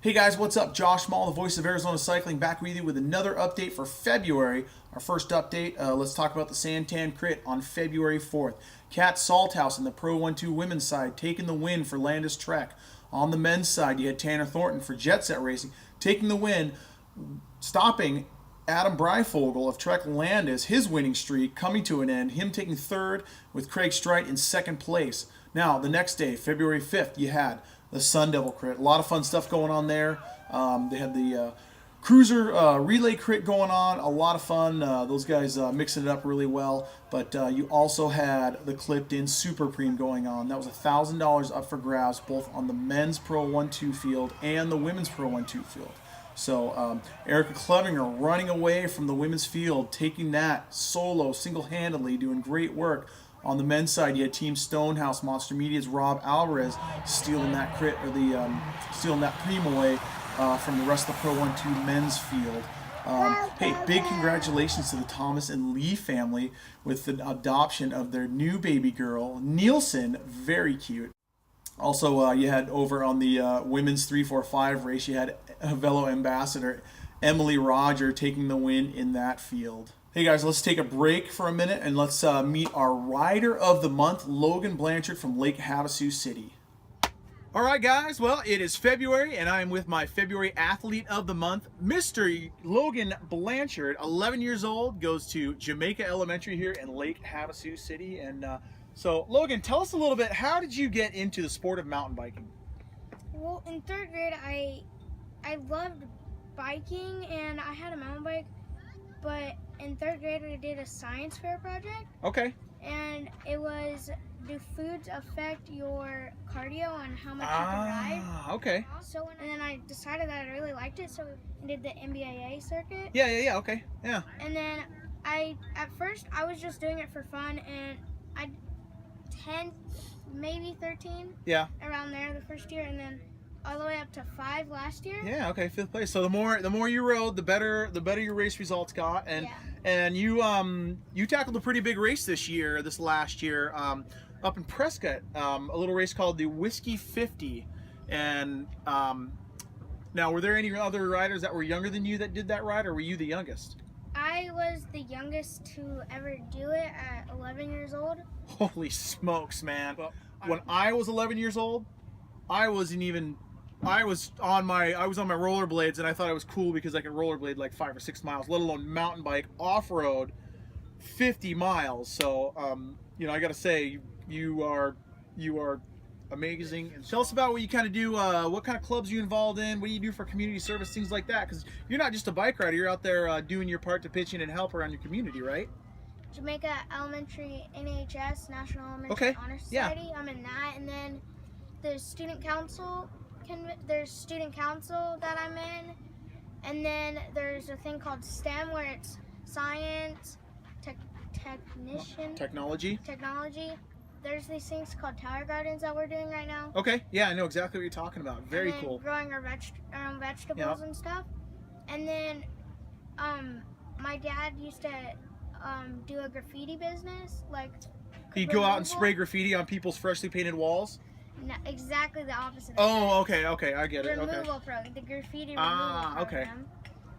Hey guys, what's up? Josh Mall, the voice of Arizona Cycling, back with you with another update for February. Our first update, let's talk about the Santan Crit on February 4th. Kat Salthouse in the Pro 1-2 women's side taking the win for Landis Trek. On the men's side, you had Tanner Thornton for Jet Set Racing taking the win, stopping Adam Breifogel of Trek Landis, his winning streak coming to an end, him taking third with Craig Streit in second place. Now, the next day, February 5th, you had the Sun Devil Crit. A lot of fun stuff going on there. They had the Cruiser Relay Crit going on. A lot of fun. Those guys mixing it up really well. But you also had the Clipped In Super Preme going on. That was $1,000 up for grabs, both on the men's Pro 1-2 field and the women's Pro 1-2 field. So Erica Clevinger running away from the women's field, taking that solo, single-handedly, doing great work. On the men's side, you had Team Stonehouse, Monster Media's Rob Alvarez stealing that crit, or stealing that Preme away from the rest of the Pro 1-2 men's field. Hey, big congratulations to the Thomas and Lee family with the adoption of their new baby girl, Nielsen. Very cute. Also, you had over on the women's 3-4-5 race, you had Velo Ambassador Emily Roger taking the win in that field. Hey guys, let's take a break for a minute and let's meet our rider of the month, Logan Blanchard from Lake Havasu City. All right, guys. Well, it is February, and I am with my February Athlete of the Month, Mr. Logan Blanchard, 11 years old, goes to Jamaica Elementary here in Lake Havasu City. And so, Logan, tell us a little bit, how did you get into the sport of mountain biking? Well, in third grade, I loved biking, and I had a mountain bike, but in third grade, we did a science fair project. Okay. And it was, do foods affect your cardio and how much you can ride? Okay. So, and then I decided that I really liked it, so I did the MBAA circuit. Yeah, okay, yeah. And then at first, I was just doing it for fun, and 10, maybe 13. Yeah. Around there the first year, and then all the way up to 5 last year. Yeah, okay, 5th place. So the more you rode, the better your race results got. And yeah. And you tackled a pretty big race this last year, up in Prescott, a little race called the Whiskey 50. And now, were there any other riders that were younger than you that did that ride, or were you the youngest? I was the youngest to ever do it at 11 years old. Holy smokes, man. When I was 11 years old, I was on my rollerblades, and I thought it was cool because I could rollerblade like 5 or 6 miles, let alone mountain bike off-road 50 miles. So, I got to say, you are amazing. And tell us about what you kind of do, what kind of clubs you involved in, what do you do for community service, things like that, because you're not just a bike rider, you're out there doing your part to pitch in and help around your community, right? Jamaica Elementary NHS, National Elementary Honor Society. Yeah. I'm in that, and then the student council. There's student council that I'm in, and then there's a thing called STEM where it's science, technology. There's these things called tower gardens that we're doing right now. Okay, yeah, I know exactly what you're talking about. Very and then cool. Growing our own vegetables and stuff. And then my dad used to do a graffiti business, like he'd go out and spray graffiti on people's freshly painted walls. No, exactly the opposite. Oh, okay, I get it. Removal program, the graffiti removal program.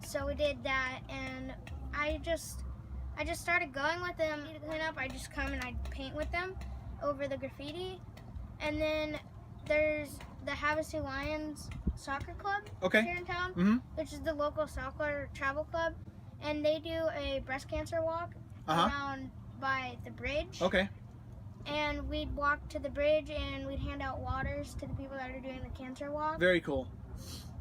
So we did that, and I just started going with them to clean up. I just come and I'd paint with them over the graffiti, and then there's the Havasu Lions Soccer Club here in town, which is the local soccer travel club, and they do a breast cancer walk around by the bridge. Okay. And we'd walk to the bridge and we'd hand out waters to the people that are doing the cancer walk. Very cool.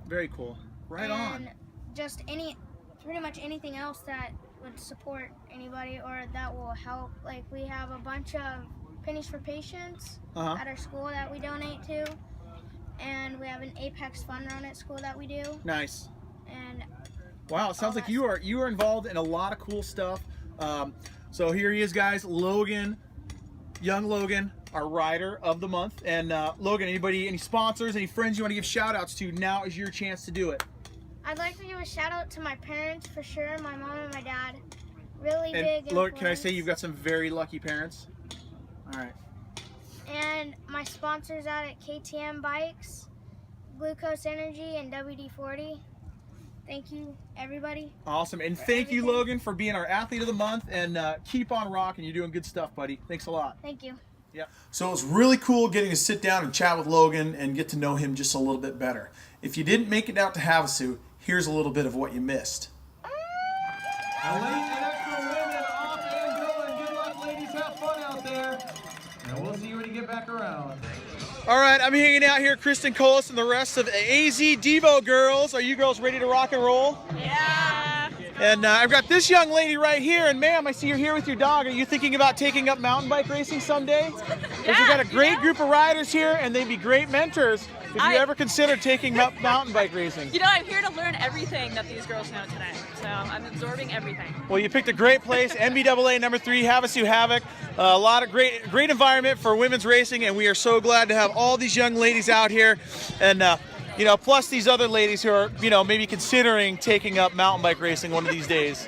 Very cool. Right on. And just pretty much anything else that would support anybody or that will help. Like, we have a bunch of Pennies for Patients at our school that we donate to. And we have an Apex Fun Run at school that we do. Nice. And wow, it sounds like you are involved in a lot of cool stuff. So here he is, guys, Logan. Young Logan, our rider of the month. And Logan, any sponsors, any friends you want to give shout outs to, now is your chance to do it. I'd like to give a shout out to my parents for sure, my mom and my dad. Really big influence. Logan, can I say you've got some very lucky parents? All right. And my sponsors out at KTM Bikes. Glucose Energy and WD-40. Thank you, everybody. Awesome. And thank you, Logan, for being our Athlete of the Month. And keep on rocking. You're doing good stuff, buddy. Thanks a lot. Thank you. Yeah. So it was really cool getting to sit down and chat with Logan and get to know him just a little bit better. If you didn't make it out to Havasu, here's a little bit of what you missed. Elite and extra women off and going. Good luck, ladies. Have fun out there. And we'll see you when you get back around. All right, I'm hanging out here, Kristen Colas and the rest of the AZ Devo girls. Are you girls ready to rock and roll? Yeah. And I've got this young lady right here, and ma'am, I see you're here with your dog. Are you thinking about taking up mountain bike racing someday? Because we've got a great group of riders here, and they'd be great mentors if you ever consider taking up mountain bike racing. You know, I'm here to learn everything that these girls know today, so I'm absorbing everything. Well, you picked a great place, NBAA number 3, Havasu Havoc. A lot of great environment for women's racing, and we are so glad to have all these young ladies out here, and you know, plus these other ladies who are, you know, maybe considering taking up mountain bike racing one of these days.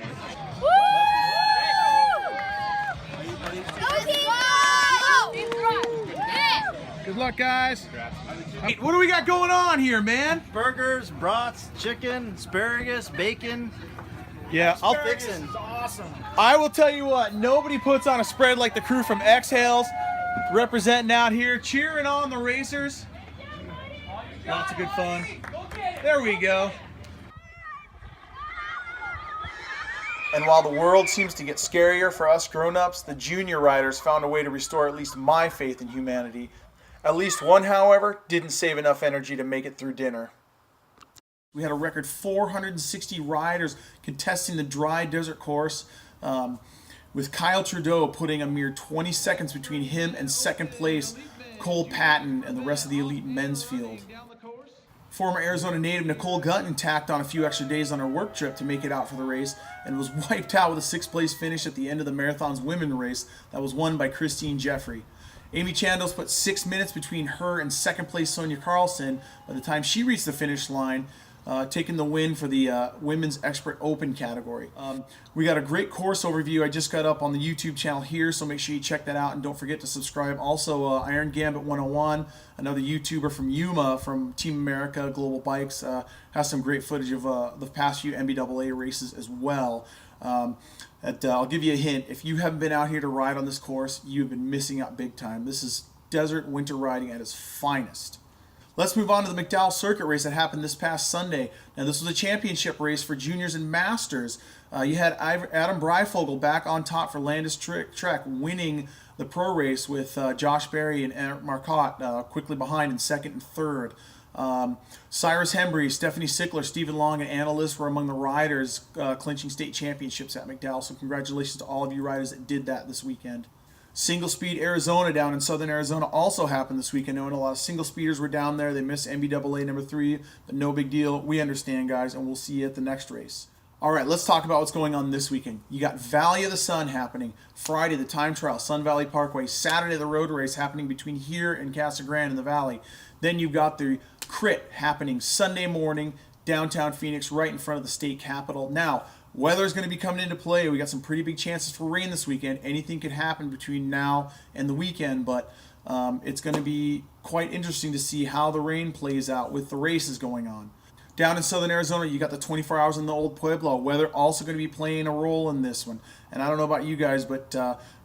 Good luck, guys. Hey, what do we got going on here, man? Burgers, brats, chicken, asparagus, bacon. Yeah, All fixin'. Awesome. I will tell you what, nobody puts on a spread like the crew from Exhales, representing out here, cheering on the racers. Lots of good fun. There we go. And while the world seems to get scarier for us grown-ups, the junior riders found a way to restore at least my faith in humanity. At least one, however, didn't save enough energy to make it through dinner. We had a record 460 riders contesting the dry desert course, with Kyle Trudeau putting a mere 20 seconds between him and second place Cole Patton and the rest of the elite men's field. Former Arizona native Nicole Gutton tacked on a few extra days on her work trip to make it out for the race and was wiped out with a 6th place finish at the end of the marathon's women's race that was won by Christine Jeffrey. Amy Chandos put 6 minutes between her and second place Sonia Carlson by the time she reached the finish line, taking the win for the Women's Expert Open category. We got a great course overview I just got up on the YouTube channel here, so make sure you check that out and don't forget to subscribe. Also, Iron Gambit 101, another YouTuber from Yuma from Team America Global Bikes, has some great footage of the past few NBAA races as well. I'll give you a hint. If you haven't been out here to ride on this course, you've been missing out big time. This is desert winter riding at its finest. Let's move on to the McDowell Circuit race that happened this past Sunday. Now, this was a championship race for juniors and masters. You had Adam Breifogel back on top for Landis Trek, winning the pro race with Josh Berry and Eric Marcotte quickly behind in second and third. Cyrus Hembry, Stephanie Sickler, Stephen Long, and Anna Liss were among the riders clinching state championships at McDowell. So congratulations to all of you riders that did that this weekend. Single Speed Arizona down in southern Arizona also happened this weekend. I know a lot of single speeders were down there. They missed NBAA number 3, but no big deal. We understand, guys, and we'll see you at the next race. All right, let's talk about what's going on this weekend. You got Valley of the Sun happening. Friday, the time trial, Sun Valley Parkway. Saturday, the road race happening between here and Casa Grande in the Valley. Then you've got the Crit happening Sunday morning, downtown Phoenix, right in front of the state capitol. Now, weather is going to be coming into play. We got some pretty big chances for rain this weekend. Anything could happen between now and the weekend, but it's going to be quite interesting to see how the rain plays out with the races going on. Down in southern Arizona, you got the 24 hours in the Old Pueblo. Weather also going to be playing a role in this one. And I don't know about you guys, but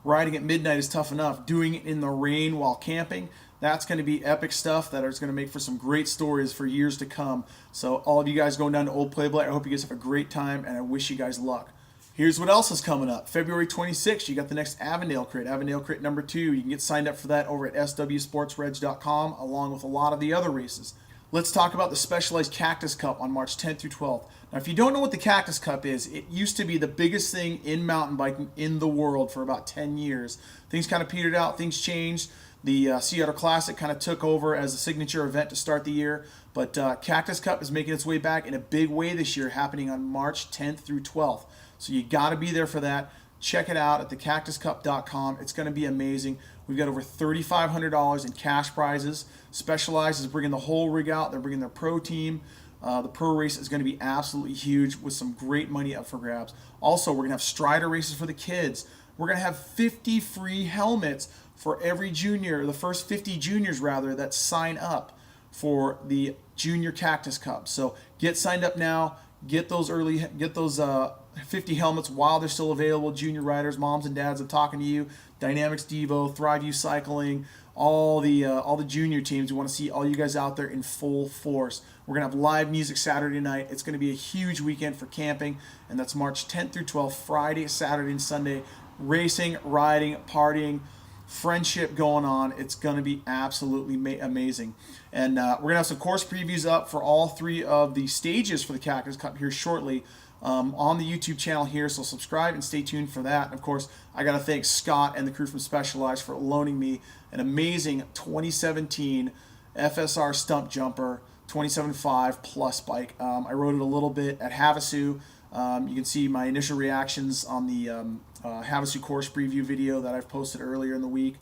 riding at midnight is tough enough. Doing it in the rain while camping, that's going to be epic stuff that is going to make for some great stories for years to come. So all of you guys going down to Old Pueblo, I hope you guys have a great time, and I wish you guys luck. Here's what else is coming up. February 26th, you got the next Avondale Crit, Avondale Crit number 2. You can get signed up for that over at swsportsreg.com, along with a lot of the other races. Let's talk about the Specialized Cactus Cup on March 10th through 12th. Now, if you don't know what the Cactus Cup is, it used to be the biggest thing in mountain biking in the world for about 10 years. Things kind of petered out, things changed. The Seattle Classic kind of took over as a signature event to start the year, but Cactus Cup is making its way back in a big way this year, happening on March 10th through 12th. So you got to be there for that. Check it out at thecactuscup.com. It's going to be amazing. We've got over $3,500 in cash prizes. Specialized is bringing the whole rig out. They're bringing their pro team. The pro race is going to be absolutely huge with some great money up for grabs. Also, we're going to have Strider races for the kids. We're going to have 50 free helmets for every junior, the first 50 juniors rather, that sign up for the Junior Cactus Cup. So get signed up now. Get those 50 helmets while they're still available. Junior riders, moms and dads, I'm talking to you. Dynamics Devo, Thrive U Cycling, all the junior teams. We want to see all you guys out there in full force. We're gonna have live music Saturday night. It's gonna be a huge weekend for camping, and that's March 10th through 12th, Friday, Saturday, and Sunday. Racing, riding, partying, friendship going on. It's going to be absolutely amazing. And we're going to have some course previews up for all 3 of the stages for the Cactus Cup here shortly on the YouTube channel here. So subscribe and stay tuned for that. And of course, I got to thank Scott and the crew from Specialized for loaning me an amazing 2017 FSR Stump Jumper 27.5 Plus bike. I rode it a little bit at Havasu. You can see my initial reactions on the Havasu course preview video that I've posted earlier in the week.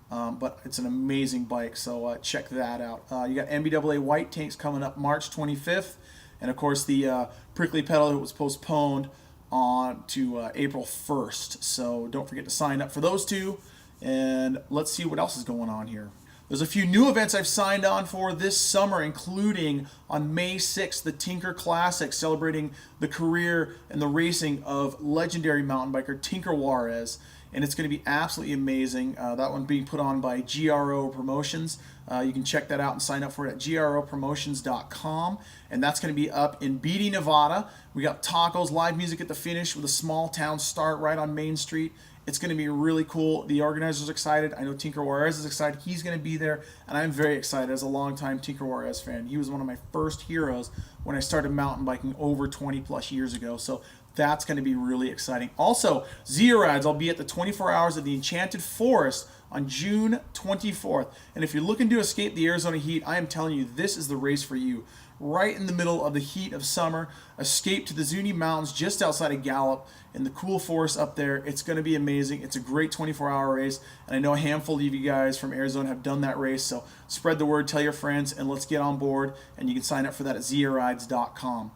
But it's an amazing bike, so check that out. You got NBAA White Tanks coming up March 25th. And of course, the Prickly Pedal was postponed on to April 1st. So don't forget to sign up for those 2. And let's see what else is going on here. There's a few new events I've signed on for this summer, including on May 6th, the Tinker Classic, celebrating the career and the racing of legendary mountain biker Tinker Juarez. And it's going to be absolutely amazing. That one being put on by GRO Promotions. You can check that out and sign up for it at gropromotions.com. And that's going to be up in Beatty, Nevada. We got tacos, live music at the finish with a small town start right on Main Street. It's going to be really cool. The organizers are excited. I know Tinker Juarez is excited. He's going to be there, and I'm very excited as a longtime Tinker Juarez fan. He was one of my first heroes when I started mountain biking over 20 plus years ago. So that's going to be really exciting. Also, Zia Rides, I'll be at the 24 Hours of the Enchanted Forest on June 24th. And if you're looking to escape the Arizona heat, I am telling you, this is the race for you. Right in the middle of the heat of summer, escape to the Zuni Mountains just outside of Gallup in the cool forest up there. It's going to be amazing. It's a great 24-hour race, and I know a handful of you guys from Arizona have done that race, so spread the word, tell your friends, and let's get on board, and you can sign up for that at ziarides.com.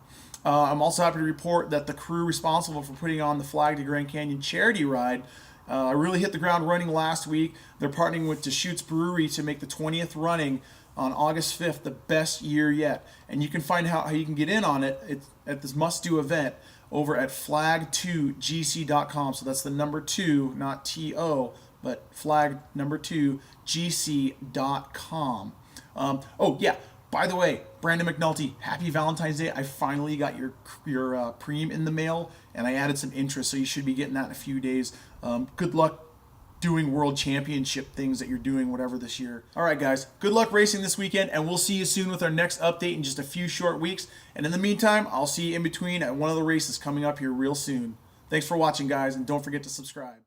I'm also happy to report that the crew responsible for putting on the Flag to Grand Canyon charity ride really hit the ground running last week. They're partnering with Deschutes Brewery to make the 20th running on August 5th the best year yet. And you can find out how you can get in on it at this must-do event over at flag2gc.com. So that's the number 2, not T-O, but flag number 2 gc.com. Oh, yeah. By the way, Brandon McNulty, happy Valentine's Day. I finally got your preem in the mail, and I added some interest, so you should be getting that in a few days. Good luck doing world championship things that you're doing, whatever, this year. All right, guys, good luck racing this weekend, and we'll see you soon with our next update in just a few short weeks. And in the meantime, I'll see you in between at one of the races coming up here real soon. Thanks for watching, guys, and don't forget to subscribe.